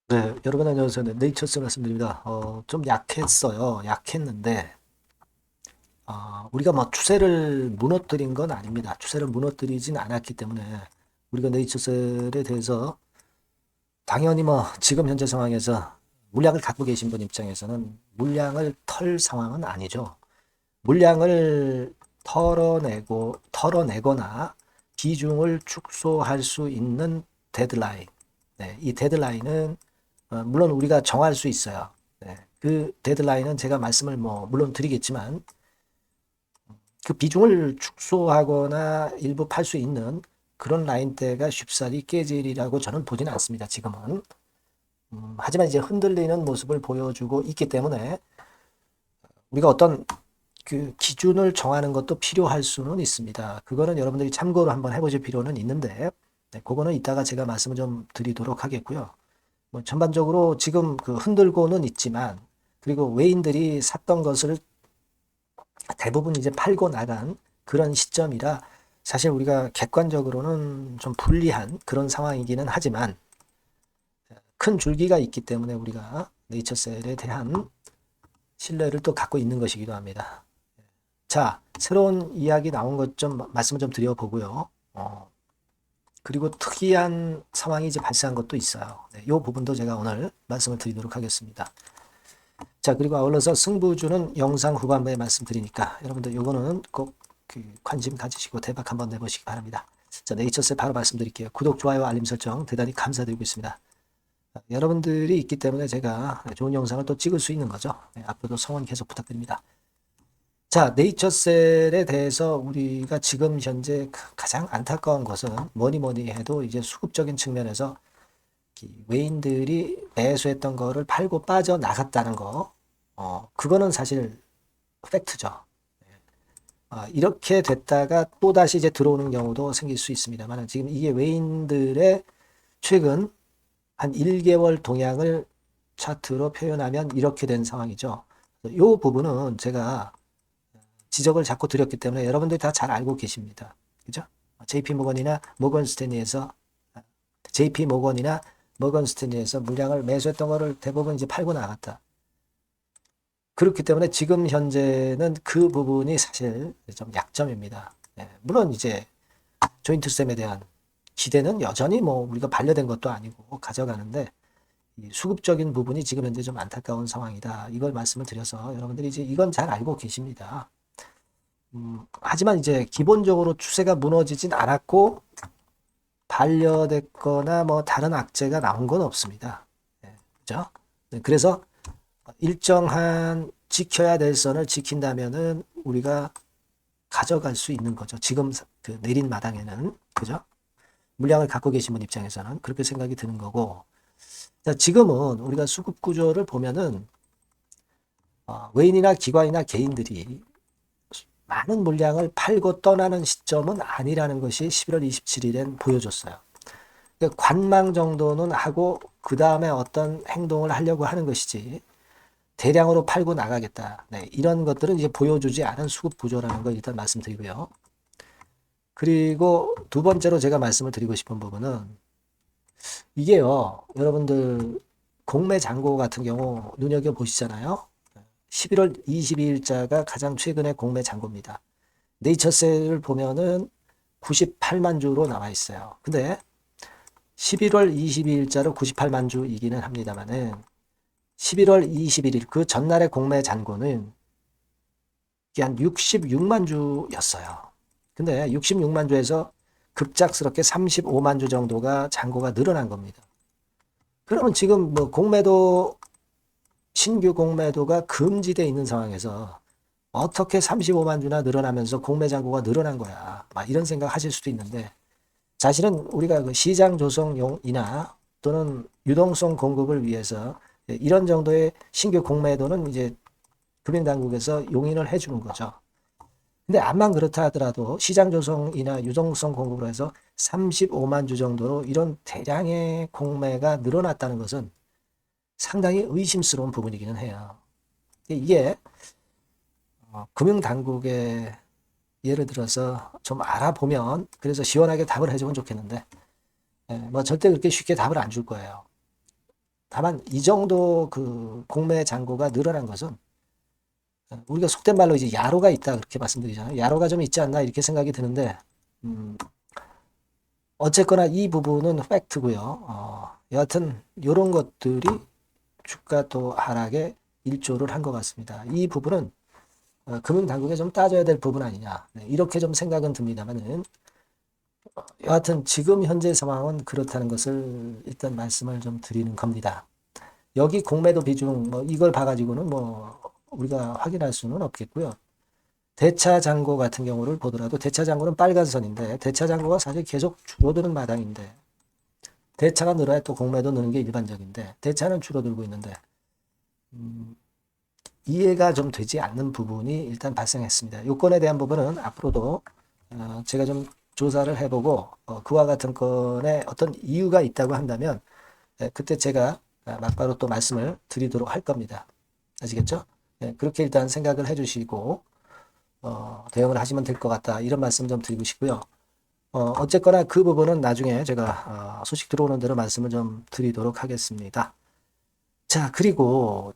네, 여러분 안녕하세요. 네, 네이처스 말씀드립니다. 좀 약했어요. 약했는데, 우리가 뭐 추세를 무너뜨린 건 아닙니다. 추세를 무너뜨리진 않았기 때문에 우리가 네이처셀에 대해서 당연히 뭐 지금 현재 상황에서 물량을 갖고 계신 분 입장에서는 물량을 털 상황은 아니죠. 물량을 털어내거나 비중을 축소할 수 있는 데드라인. 네, 이 데드라인은 물론 우리가 정할 수 있어요. 네, 그 데드라인은 제가 말씀을 뭐 물론 드리겠지만 그 비중을 축소하거나 일부 팔 수 있는 그런 라인대가 쉽사리 깨지리라고 저는 보지는 않습니다. 지금은. 하지만 이제 흔들리는 모습을 보여주고 있기 때문에 우리가 어떤 그 기준을 정하는 것도 필요할 수는 있습니다. 그거는 여러분들이 참고로 한번 해보실 필요는 있는데, 네, 그거는 이따가 제가 말씀을 좀 드리도록 하겠고요. 뭐 전반적으로 지금 그 흔들고는 있지만, 그리고 외인들이 샀던 것을 대부분 이제 팔고 나간 그런 시점이라 사실 우리가 객관적으로는 좀 불리한 그런 상황이기는 하지만 큰 줄기가 있기 때문에 우리가 네이처셀에 대한 신뢰를 또 갖고 있는 것이기도 합니다. 자, 새로운 이야기 나온 것 좀 말씀을 좀 드려보고요. 그리고 특이한 상황이 이제 발생한 것도 있어요. 네, 이 부분도 제가 오늘 말씀을 드리도록 하겠습니다. 자, 그리고 아울러서 승부주는 영상 후반부에 말씀드리니까 여러분들 요거는 꼭 그 관심 가지시고 대박 한번 내보시기 바랍니다. 자, 네이처스에 바로 말씀드릴게요. 구독, 좋아요, 알림 설정 대단히 감사드리고 있습니다. 여러분들이 있기 때문에 제가 좋은 영상을 또 찍을 수 있는 거죠. 네, 앞으로도 성원 계속 부탁드립니다. 자, 네이처셀에 대해서 우리가 지금 현재 가장 안타까운 것은 뭐니 뭐니 해도 이제 수급적인 측면에서 외인들이 매수했던 거를 팔고 빠져나갔다는 거, 그거는 사실 팩트죠. 이렇게 됐다가 또다시 이제 들어오는 경우도 생길 수 있습니다만 지금 이게 외인들의 최근 한 1개월 동향을 차트로 표현하면 이렇게 된 상황이죠. 이 부분은 제가 지적을 자꾸 드렸기 때문에 여러분들이 다 잘 알고 계십니다. 그죠? JP 모건이나 모건 스탠리에서 JP 모건이나 모건 스탠리에서 물량을 매수했던 거를 대부분 이제 팔고 나갔다. 그렇기 때문에 지금 현재는 그 부분이 사실 좀 약점입니다. 네, 물론 이제 조인트 쌤에 대한 기대는 여전히 뭐 우리가 반려된 것도 아니고 가져가는데 이 수급적인 부분이 지금 현재 좀 안타까운 상황이다. 이걸 말씀을 드려서 여러분들이 이제 이건 잘 알고 계십니다. 하지만 이제 기본적으로 추세가 무너지진 않았고 반려됐거나 뭐 다른 악재가 나온 건 없습니다. 네, 그죠? 네, 그래서 일정한 지켜야 될 선을 지킨다면은 우리가 가져갈 수 있는 거죠. 지금 그 내린 마당에는 그죠? 물량을 갖고 계신 분 입장에서는 그렇게 생각이 드는 거고. 자, 지금은 우리가 수급 구조를 보면은 외인이나 기관이나 개인들이 많은 물량을 팔고 떠나는 시점은 아니라는 것이 11월 27일엔 보여줬어요. 그러니까 관망 정도는 하고 그 다음에 어떤 행동을 하려고 하는 것이지 대량으로 팔고 나가겠다. 네, 이런 것들은 이제 보여주지 않은 수급 구조라는 걸 일단 말씀드리고요. 그리고 두 번째로 제가 말씀을 드리고 싶은 부분은 이게요, 여러분들 공매 잔고 같은 경우 눈여겨 보시잖아요. 11월 22일자가 가장 최근의 공매 잔고입니다. 네이처셀을 보면은 98만 주로 나와 있어요. 근데 11월 22일자로 98만 주이기는 합니다만은 11월 21일 그 전날의 공매 잔고는 한 66만 주였어요. 근데 66만 주에서 급작스럽게 35만 주 정도가 잔고가 늘어난 겁니다. 그러면 지금 뭐 공매도 신규 공매도가 금지되어 있는 상황에서 어떻게 35만 주나 늘어나면서 공매 잔고가 늘어난 거야. 막 이런 생각 하실 수도 있는데 사실은 우리가 그 시장 조성용이나 또는 유동성 공급을 위해서 이런 정도의 신규 공매도는 이제 금융당국에서 용인을 해주는 거죠. 근데 암만 그렇다 하더라도 시장 조성이나 유동성 공급으로 해서 35만 주 정도로 이런 대량의 공매가 늘어났다는 것은 상당히 의심스러운 부분이기는 해요. 이게 금융당국의 예를 들어서 좀 알아보면 그래서 시원하게 답을 해주면 좋겠는데 뭐 절대 그렇게 쉽게 답을 안 줄 거예요. 다만 이 정도 그 공매 잔고가 늘어난 것은 우리가 속된 말로 이제 야로가 있다 그렇게 말씀드리잖아요. 야로가 좀 있지 않나 이렇게 생각이 드는데 어쨌거나 이 부분은 팩트고요. 여하튼 이런 것들이 주가 또 하락에 일조를 한 것 같습니다. 이 부분은 금융당국에 좀 따져야 될 부분 아니냐, 네, 이렇게 좀 생각은 듭니다만은 여하튼 지금 현재 상황은 그렇다는 것을 일단 말씀을 좀 드리는 겁니다. 여기 공매도 비중 뭐 이걸 봐가지고는 뭐 우리가 확인할 수는 없겠고요. 대차 잔고 같은 경우를 보더라도 대차 잔고는 빨간 선인데 대차 잔고가 사실 계속 줄어드는 마당인데 대차가 늘어야 또 공매도 느는 게 일반적인데 대차는 줄어들고 있는데 이해가 좀 되지 않는 부분이 일단 발생했습니다. 요건에 대한 부분은 앞으로도 제가 좀 조사를 해보고 그와 같은 건에 어떤 이유가 있다고 한다면 그때 제가 막바로 또 말씀을 드리도록 할 겁니다. 아시겠죠? 그렇게 일단 생각을 해주시고 대응을 하시면 될 것 같다 이런 말씀 좀 드리고 싶고요. 어쨌거나 그 부분은 나중에 제가 소식 들어오는 대로 말씀을 좀 드리도록 하겠습니다. 자, 그리고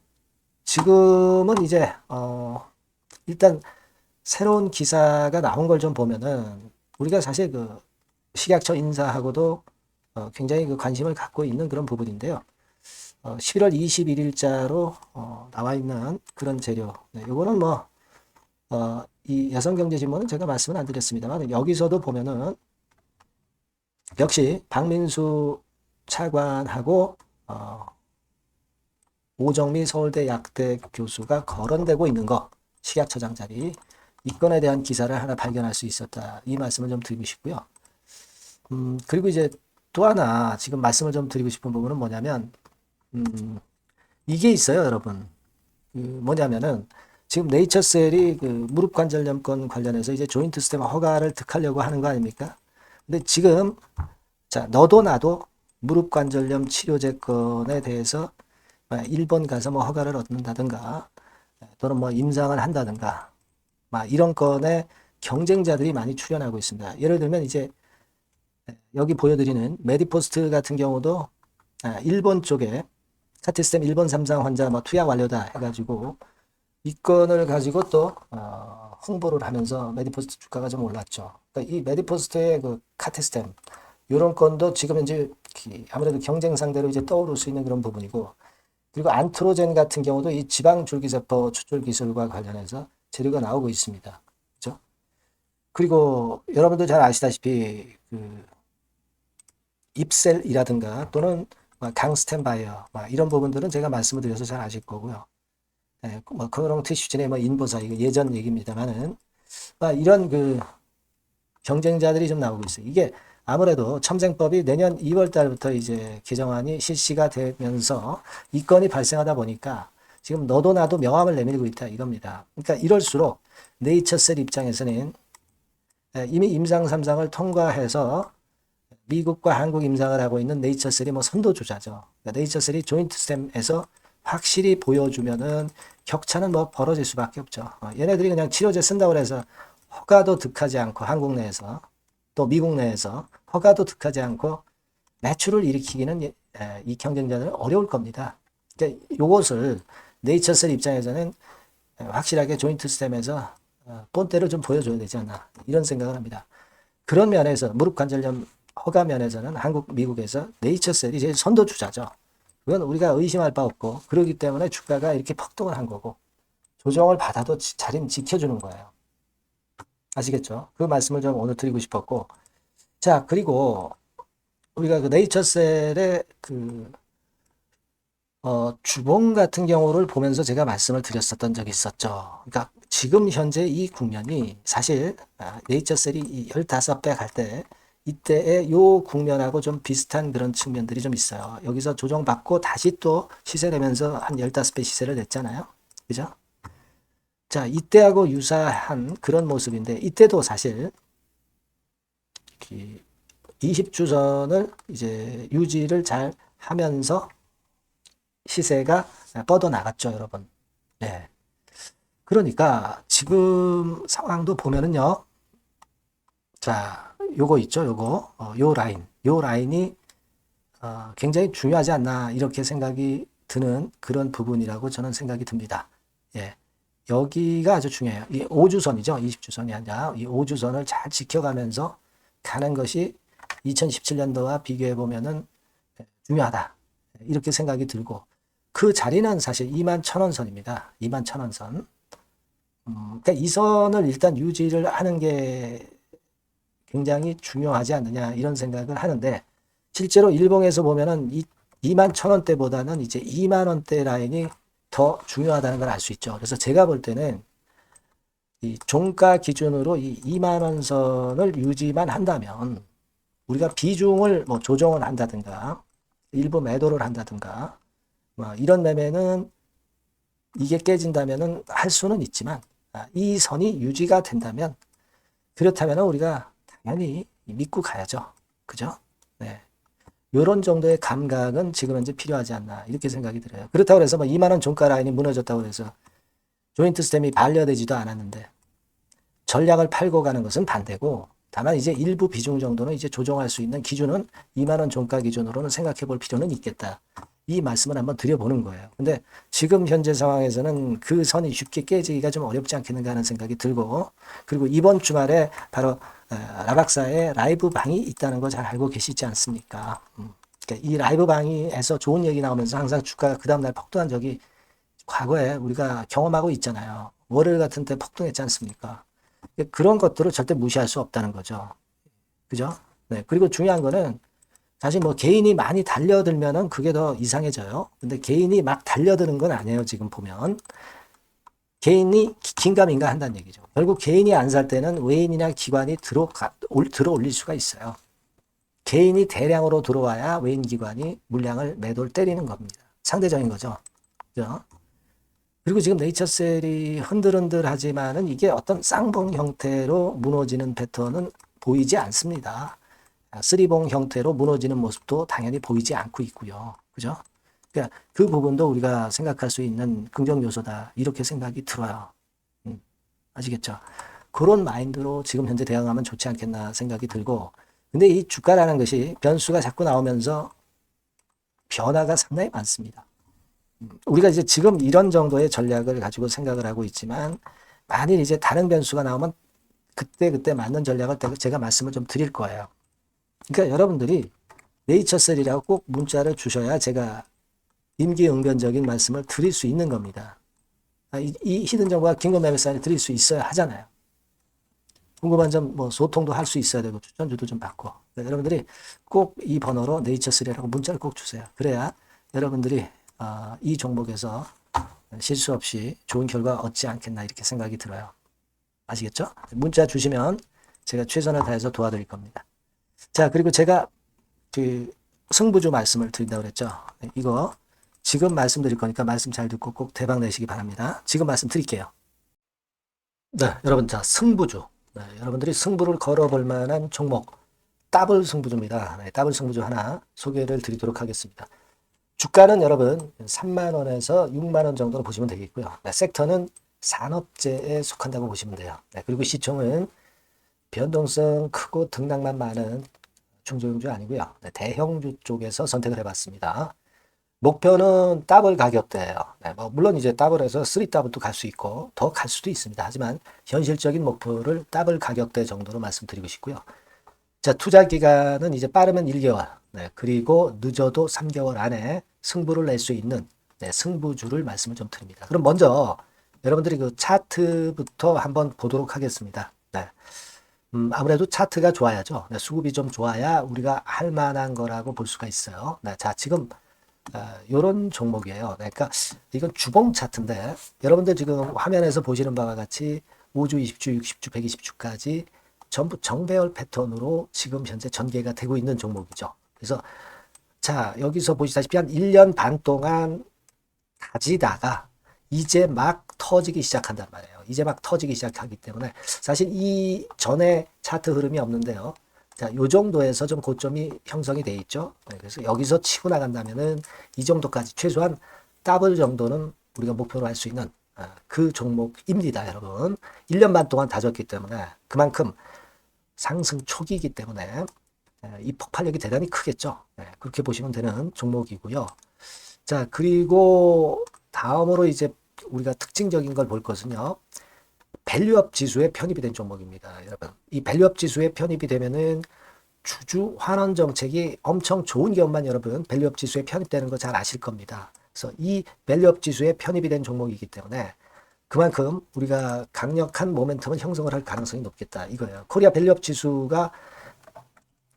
지금은 이제 일단 새로운 기사가 나온 걸 좀 보면은 우리가 사실 그 식약처 인사하고도 굉장히 그 관심을 갖고 있는 그런 부분인데요. 11월 21일자로 나와 있는 그런 재료. 네, 요거는 뭐 이 여성경제신문은 제가 말씀은 안 드렸습니다만 여기서도 보면은 역시 박민수 차관하고 오정미 서울대 약대 교수가 거론되고 있는 거 식약처장 자리 이 건에 대한 기사를 하나 발견할 수 있었다. 이 말씀을 좀 드리고 싶고요. 그리고 이제 또 하나 지금 말씀을 좀 드리고 싶은 부분은 뭐냐면 이게 있어요, 여러분. 뭐냐면은 지금 네이처셀이 그 무릎 관절염권 관련해서 이제 조인트 스템 허가를 득하려고 하는 거 아닙니까? 근데 지금 자 너도 나도 무릎 관절염 치료제건에 대해서 일본 가서 뭐 허가를 얻는다든가 또는 뭐 임상을 한다든가 막 이런 건에 경쟁자들이 많이 출연하고 있습니다. 예를 들면 이제 여기 보여드리는 메디포스트 같은 경우도 일본 쪽에 카티스템 일본 3상 환자 뭐 투약 완료다 해가지고 이 건을 가지고 또 홍보를 하면서 메디포스트 주가가 좀 올랐죠. 그러니까 이 메디포스트의 그 카티스템 이런 건도 지금 현재 아무래도 경쟁 상대로 이제 떠오를 수 있는 그런 부분이고 그리고 안트로젠 같은 경우도 이 지방 줄기세포 추출 기술과 관련해서 재료가 나오고 있습니다. 그렇죠? 그리고 여러분도 잘 아시다시피 그 잎셀이라든가 또는 강스텐바이어 이런 부분들은 제가 말씀을 드려서 잘 아실 거고요. 네, 뭐 그런 티슈진의 뭐 인보사 이거 예전 얘기입니다만은 이런 그 경쟁자들이 좀 나오고 있어요. 이게 아무래도 첨생법이 내년 2월 달부터 이제 개정안이 실시가 되면서 이 건이 발생하다 보니까 지금 너도 나도 명함을 내밀고 있다 이겁니다. 그러니까 이럴수록 네이처셀 입장에서는 이미 임상 3상을 통과해서 미국과 한국 임상을 하고 있는 네이처셀이 뭐 선도주자죠. 그러니까 네이처셀이 조인트 스템에서 확실히 보여주면은 격차는 뭐 벌어질 수밖에 없죠. 얘네들이 그냥 치료제 쓴다고 해서 허가도 득하지 않고 한국 내에서 또 미국 내에서 허가도 득하지 않고 매출을 일으키기는 이 경쟁자들은 어려울 겁니다. 그러니까 이것을 네이처셀 입장에서는 확실하게 조인트 스템에서 본때를 좀 보여줘야 되지 않나 이런 생각을 합니다. 그런 면에서 무릎 관절염 허가 면에서는 한국, 미국에서 네이처셀이 제일 선도주자죠. 그건 우리가 의심할 바 없고 그렇기 때문에 주가가 이렇게 폭등을 한 거고 조정을 받아도 자리는 지켜주는 거예요. 아시겠죠? 그 말씀을 좀 오늘 드리고 싶었고 자 그리고 우리가 그 네이처셀의 그 주봉 같은 경우를 보면서 제가 말씀을 드렸었던 적이 있었죠. 그러니까 지금 현재 이 국면이 사실 네이처셀이 15배 갈 때 이때의 요 국면하고 좀 비슷한 그런 측면들이 좀 있어요. 여기서 조정받고 다시 또 시세 내면서 한 15배 시세를 냈잖아요. 그죠? 자, 이때하고 유사한 그런 모습인데 이때도 사실 20주선을 이제 유지를 잘 하면서 시세가 뻗어나갔죠, 여러분. 네. 그러니까 지금 상황도 보면은요. 자, 요거 있죠, 요거. 요 라인이 굉장히 중요하지 않나 이렇게 생각이 드는 그런 부분이라고 저는 생각이 듭니다. 예. 여기가 아주 중요해요. 이 5주선이죠. 20주선이 아니라 이 5주선을 잘 지켜가면서 가는 것이 2017년도와 비교해 보면은 중요하다. 이렇게 생각이 들고 그 자리는 사실 21,000원선입니다. 21,000원선. 그러니까 이 선을 일단 유지를 하는 게 굉장히 중요하지 않느냐 이런 생각을 하는데 실제로 일봉에서 보면은 21,000원대보다는 이제 2만원대 라인이 더 중요하다는 걸 알 수 있죠. 그래서 제가 볼 때는 이 종가 기준으로 이 2만원 선을 유지만 한다면 우리가 비중을 뭐 조정을 한다든가 일부 매도를 한다든가 뭐 이런 매매는 이게 깨진다면은 할 수는 있지만 이 선이 유지가 된다면 그렇다면 우리가 당연히 믿고 가야죠. 그죠? 네. 요런 정도의 감각은 지금 현재 필요하지 않나 이렇게 생각이 들어요. 그렇다고 해서 뭐 2만원 종가 라인이 무너졌다고 해서 조인트 스템이 반려되지도 않았는데 전략을 팔고 가는 것은 반대고 다만 이제 일부 비중 정도는 이제 조정할 수 있는 기준은 2만원 종가 기준으로는 생각해 볼 필요는 있겠다. 이 말씀을 한번 드려보는 거예요. 근데 지금 현재 상황에서는 그 선이 쉽게 깨지기가 좀 어렵지 않겠는가 하는 생각이 들고 그리고 이번 주말에 바로 라박사의 라이브 방이 있다는 거 잘 알고 계시지 않습니까? 그러니까 이 라이브 방에서 좋은 얘기 나오면서 항상 주가가 그 다음날 폭등한 적이 과거에 우리가 경험하고 있잖아요. 월요일 같은 때 폭등했지 않습니까? 그런 것들을 절대 무시할 수 없다는 거죠. 그죠? 네. 그리고 중요한 거는 사실 뭐 개인이 많이 달려들면은 그게 더 이상해져요. 근데 개인이 막 달려드는 건 아니에요. 지금 보면. 개인이 긴가민가 한다는 얘기죠. 결국 개인이 안 살 때는 외인이나 기관이 들어 올릴 수가 있어요. 개인이 대량으로 들어와야 외인 기관이 물량을 매도를 때리는 겁니다. 상대적인 거죠. 그죠? 그리고 지금 네이처셀이 흔들흔들하지만은 이게 어떤 쌍봉 형태로 무너지는 패턴은 보이지 않습니다. 쓰리봉 형태로 무너지는 모습도 당연히 보이지 않고 있고요. 그죠? 그러니까 그 부분도 우리가 생각할 수 있는 긍정 요소다. 이렇게 생각이 들어요. 아시겠죠? 그런 마인드로 지금 현재 대응하면 좋지 않겠나 생각이 들고 근데 이 주가라는 것이 변수가 자꾸 나오면서 변화가 상당히 많습니다. 우리가 이제 지금 이런 정도의 전략을 가지고 생각을 하고 있지만 만일 이제 다른 변수가 나오면 그때 맞는 전략을 제가 말씀을 좀 드릴 거예요. 그러니까 여러분들이 네이처셀이라고 꼭 문자를 주셔야 제가 임기응변적인 말씀을 드릴 수 있는 겁니다. 이 히든 정보가 긴급 매매 사인을 드릴 수 있어야 하잖아요. 궁금한 점 뭐 소통도 할 수 있어야 되고 추천주도 좀 받고 그러니까 여러분들이 꼭 이 번호로 네이처셀이라고 문자를 꼭 주세요. 그래야 여러분들이 이 종목에서 실수 없이 좋은 결과 얻지 않겠나 이렇게 생각이 들어요. 아시겠죠? 문자 주시면 제가 최선을 다해서 도와드릴 겁니다. 자, 그리고 제가 그 승부주 말씀을 드린다고 그랬죠. 이거 지금 말씀드릴 거니까 말씀 잘 듣고 꼭 대박 내시기 바랍니다. 지금 말씀 드릴게요. 네, 여러분, 자, 승부주. 네, 여러분들이 승부를 걸어볼 만한 종목, 더블 승부주입니다. 네, 더블 승부주 하나 소개를 드리도록 하겠습니다. 주가는 여러분 3만원에서 6만원 정도로 보시면 되겠고요. 네, 섹터는 산업재에 속한다고 보시면 돼요. 네, 그리고 시총은 변동성 크고 등락만 많은 중소형주 아니고요. 네, 대형주 쪽에서 선택을 해봤습니다. 목표는 더블 가격대예요. 네, 뭐 물론 이제 더블에서 3더블도 갈 수 있고 더 갈 수도 있습니다. 하지만 현실적인 목표를 더블 가격대 정도로 말씀드리고 싶고요. 자, 투자 기간은 이제 빠르면 1개월, 네, 그리고 늦어도 3개월 안에 승부를 낼 수 있는 네, 승부주를 말씀을 좀 드립니다. 그럼 먼저 여러분들이 그 차트부터 한번 보도록 하겠습니다. 네. 아무래도 차트가 좋아야죠. 네, 수급이 좀 좋아야 우리가 할 만한 거라고 볼 수가 있어요. 네, 자, 지금 요런 종목이에요. 그러니까 이건 주봉 차트인데 여러분들 지금 화면에서 보시는 바와 같이 5주, 20주, 60주, 120주까지 전부 정배열 패턴으로 지금 현재 전개가 되고 있는 종목이죠. 그래서 자, 여기서 보시다시피 한 1년 반 동안 다지다가 이제 막 터지기 시작한단 말이에요. 이제 막 터지기 시작하기 때문에 사실 이 전에 차트 흐름이 없는데요. 자, 요 정도에서 좀 고점이 형성이 돼 있죠. 네, 그래서 여기서 치고 나간다면은 이 정도까지 최소한 더블 정도는 우리가 목표로 할 수 있는 그 종목입니다, 여러분. 1년 반 동안 다졌기 때문에 그만큼 상승 초기이기 때문에 이 폭발력이 대단히 크겠죠. 그렇게 보시면 되는 종목이고요. 자, 그리고 다음으로 이제 우리가 특징적인 걸 볼 것은요. 밸류업 지수에 편입이 된 종목입니다. 여러분, 이 밸류업 지수에 편입이 되면은 주주 환원 정책이 엄청 좋은 기업만 여러분 밸류업 지수에 편입되는 거 잘 아실 겁니다. 그래서 이 밸류업 지수에 편입이 된 종목이기 때문에 그만큼 우리가 강력한 모멘텀을 형성을 할 가능성이 높겠다 이거예요. 코리아 밸류업 지수가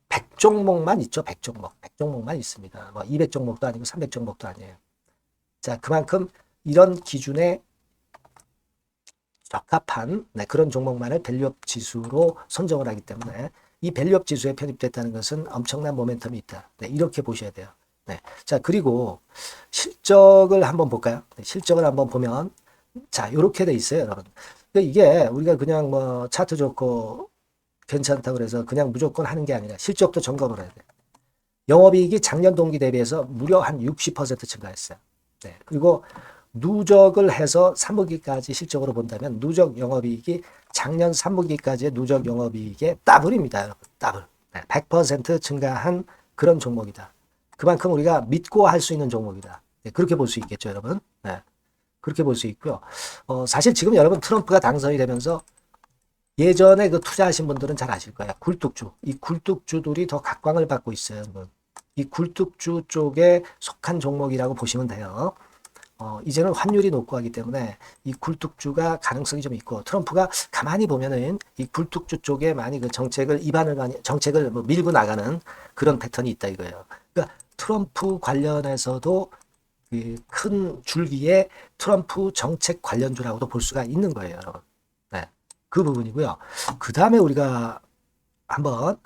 100종목만 있죠. 100종목. 100종목만 있습니다. 뭐 200종목도 아니고 300종목도 아니에요. 자, 그만큼 이런 기준에 적합한 그런 종목만을 밸류업 지수로 선정을 하기 때문에 이 밸류업 지수에 편입됐다는 것은 엄청난 모멘텀이 있다. 이렇게 보셔야 돼요. 자, 그리고 실적을 한번 볼까요? 실적을 한번 보면 자, 이렇게 돼 있어요, 여러분. 이게 우리가 그냥 뭐 차트 좋고 괜찮다고 그래서 그냥 무조건 하는 게 아니라 실적도 점검을 해야 돼요. 영업이익이 작년 동기 대비해서 무려 한 60% 증가했어요. 그리고 누적을 해서 3분기까지 실적으로 본다면 누적 영업이익이 작년 3분기까지의 누적 영업이익의 더블입니다, 여러분. 더블. 100% 증가한 그런 종목이다. 그만큼 우리가 믿고 할 수 있는 종목이다. 그렇게 볼 수 있겠죠, 여러분. 그렇게 볼 수 있고요. 사실 지금 여러분 트럼프가 당선이 되면서 예전에 그 투자하신 분들은 잘 아실 거예요. 굴뚝주. 이 굴뚝주들이 더 각광을 받고 있어요, 여러분. 이 굴뚝주 쪽에 속한 종목이라고 보시면 돼요. 이제는 환율이 높고 하기 때문에 이 굴뚝주가 가능성이 좀 있고 트럼프가 가만히 보면은 이 굴뚝주 쪽에 많이 그 정책을 뭐 밀고 나가는 그런 패턴이 있다 이거예요. 그러니까 트럼프 관련해서도 그 큰 줄기에 트럼프 정책 관련주라고도 볼 수가 있는 거예요, 여러분. 그 부분이고요. 그 다음에 우리가 한번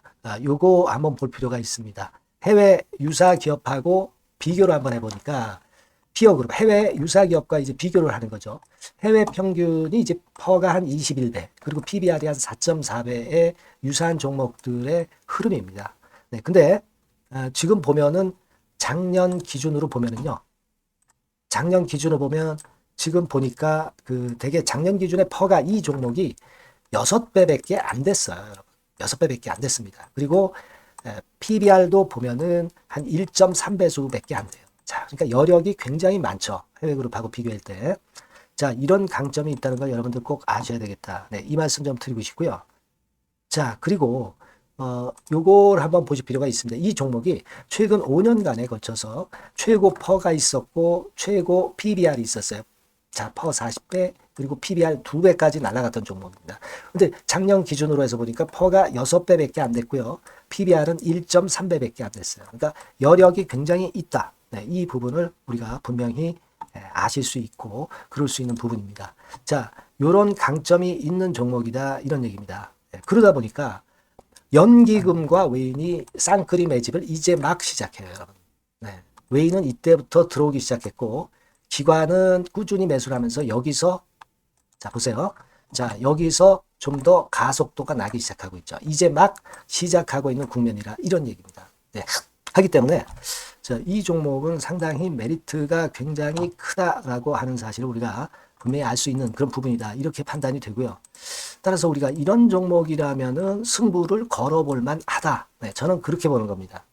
요거 한번 볼 필요가 있습니다. 해외 유사 기업하고 비교를 한번 해보니까 피어그룹 해외 유사 기업과 이제 비교를 하는 거죠. 해외 평균이 이제 퍼가 한 21배 그리고 PBR이 한 4.4배의 유사한 종목들의 흐름입니다. 근데 지금 보면은 작년 기준으로 보면은요. 작년 기준으로 보면 지금 보니까 그 되게 작년 기준에 퍼가 이 종목이 6배밖에 안 됐어요. 여러분. 6배밖에 안 됐습니다. 그리고 PBR도 보면은 한 1.3배수밖에 안 돼요. 자, 그러니까 여력이 굉장히 많죠. 해외 그룹하고 비교할 때. 자, 이런 강점이 있다는 걸 여러분들 꼭 아셔야 되겠다. 이 말씀 좀 드리고 싶고요. 자, 그리고 요걸 한번 보실 필요가 있습니다. 이 종목이 최근 5년간에 거쳐서 최고 퍼가 있었고 최고 PBR이 있었어요. 자, 퍼 40배 그리고 PBR 2배까지 날아갔던 종목입니다. 근데 작년 기준으로 해서 보니까 퍼가 6배밖에 안 됐고요. PBR은 1.3배밖에 안 됐어요. 그러니까 여력이 굉장히 있다. 이 부분을 우리가 분명히 아실 수 있고 그럴 수 있는 부분입니다. 자, 요런 강점이 있는 종목이다 이런 얘기입니다. 그러다 보니까 연기금과 외인이 쌍끌이 매집을 이제 막 시작해요, 여러분. 외인은 이때부터 들어오기 시작했고 기관은 꾸준히 매수를 하면서 여기서 자 보세요. 자 여기서 좀 더 가속도가 나기 시작하고 있죠. 이제 막 시작하고 있는 국면이라 이런 얘기입니다. 하기 때문에 자, 이 종목은 상당히 메리트가 굉장히 크다라고 하는 사실을 우리가 분명히 알 수 있는 그런 부분이다. 이렇게 판단이 되고요. 따라서 우리가 이런 종목이라면은 승부를 걸어볼 만하다. 저는 그렇게 보는 겁니다.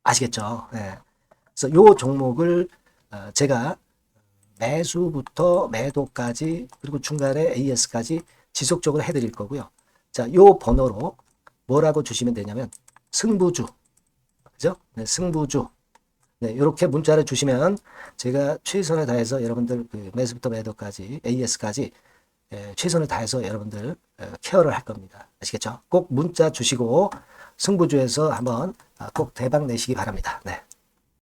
아시겠죠? 그래서 이 종목을 제가 매수부터 매도까지 그리고 중간에 AS까지 지속적으로 해드릴 거고요. 자, 요 번호로 뭐라고 주시면 되냐면 승부주, 그죠? 승부주. 이렇게 문자를 주시면 제가 최선을 다해서 여러분들 그 매수부터 매도까지 AS까지 최선을 다해서 여러분들 케어를 할 겁니다. 아시겠죠? 꼭 문자 주시고 승부주에서 한번 꼭 대박 내시기 바랍니다.